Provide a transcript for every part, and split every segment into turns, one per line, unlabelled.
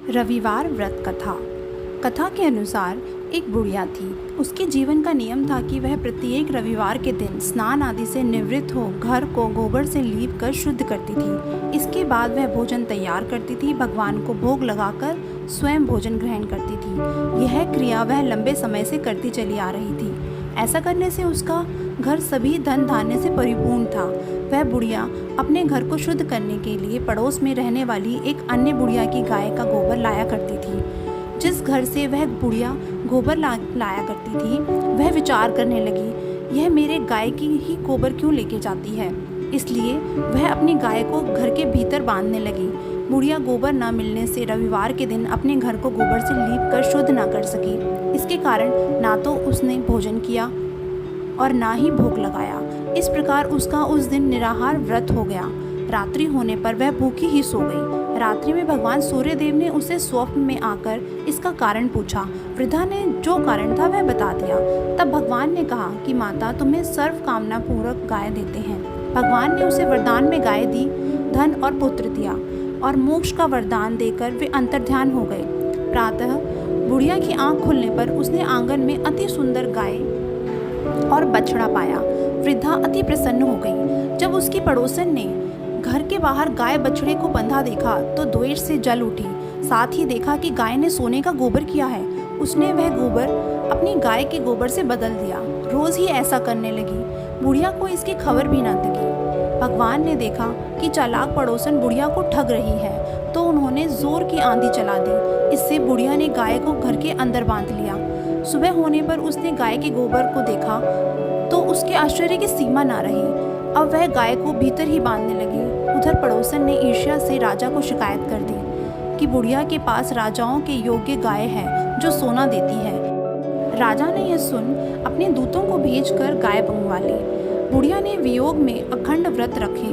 रविवार व्रत कथा। कथा के अनुसार एक बुढ़िया थी। उसके जीवन का नियम था कि वह प्रत्येक रविवार के दिन स्नान आदि से निवृत्त हो घर को गोबर से लीप कर शुद्ध करती थी। इसके बाद वह भोजन तैयार करती थी, भगवान को भोग लगाकर स्वयं भोजन ग्रहण करती थी। यह क्रिया वह लंबे समय से करती चली आ रही थी। ऐसा करने से उसका घर सभी धन धान्य से परिपूर्ण था। वह बुढ़िया अपने घर को शुद्ध करने के लिए पड़ोस में रहने वाली एक अन्य बुढ़िया की गाय का गोबर लाया करती थी। जिस घर से वह बुढ़िया गोबर लाया करती थी, वह विचार करने लगी, यह मेरे गाय की ही गोबर क्यों लेके जाती है। इसलिए वह अपनी गाय को घर के भीतर बांधने लगी। बुढ़िया गोबर न मिलने से रविवार के दिन अपने घर को गोबर से लीप कर शुद्ध न कर सकी। इसके कारण ना तो उसने भोजन किया और ना ही भोग लगाया। इस प्रकार उसका उस दिन निराहार व्रत हो गया। रात्रि होने पर वह भूखी ही सो गई। रात्रि में भगवान सूर्यदेव ने उसे स्वप्न में आकर इसका कारण पूछा। वृद्धा ने जो कारण था वह बता दिया। तब भगवान ने कहा कि माता, तुम्हें सर्व कामना पूर्वक गाय देते हैं। भगवान ने उसे वरदान में गाय दी, धन और पुत्र दिया और मोक्ष का वरदान देकर वे अंतर्ध्यान हो गए। प्रातः बुढ़िया की आंख खुलने पर उसने आंगन में अति सुंदर गाय और बछड़ा पाया। वृद्धा अति प्रसन्न हो गई। जब उसकी पड़ोसन ने घर के बाहर गाय बछड़े को बंधा देखा तो द्वेष से जल उठी। साथ ही देखा कि गाय ने सोने का गोबर किया है। उसने वह गोबर अपनी गाय के गोबर से बदल दिया। रोज ही ऐसा करने लगी। बुढ़िया को इसकी खबर भी न लगी। भगवान ने देखा कि चालाक पड़ोसन बुढ़िया को ठग रही है, तो उन्होंने जोर की आंधी चला दी। इससे बुढ़िया ने गाय को घर के अंदर बांध लिया। सुबह होने पर उसने गाय के गोबर को देखा तो उसके आश्चर्य की सीमा ना रही। अब वह गाय को भीतर ही बांधने लगी। उधर पड़ोसन ने ईर्ष्या से राजा को शिकायत कर दी कि बुढ़िया के पास राजाओं के योग्य गाय है जो सोना देती है। राजा ने यह सुन अपने दूतों को भेजकर गाय मंगवा ली। बुढ़िया ने वियोग में अखंड व्रत रखे।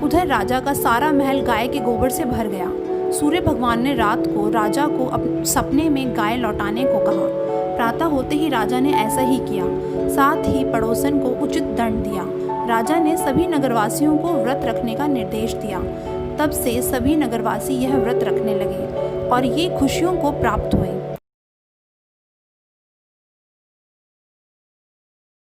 उधर राजा का सारा महल गाय के गोबर से भर गया। सूर्य भगवान ने रात को राजा को सपने में गाय लौटाने को कहा। प्रातः होते ही राजा ने ऐसा ही किया। साथ ही पड़ोसन को उचित दंड दिया। राजा ने सभी नगरवासियों को व्रत रखने का निर्देश दिया। तब से सभी नगरवासी यह व्रत रखने लगे और ये खुशियों को प्राप्त हुए।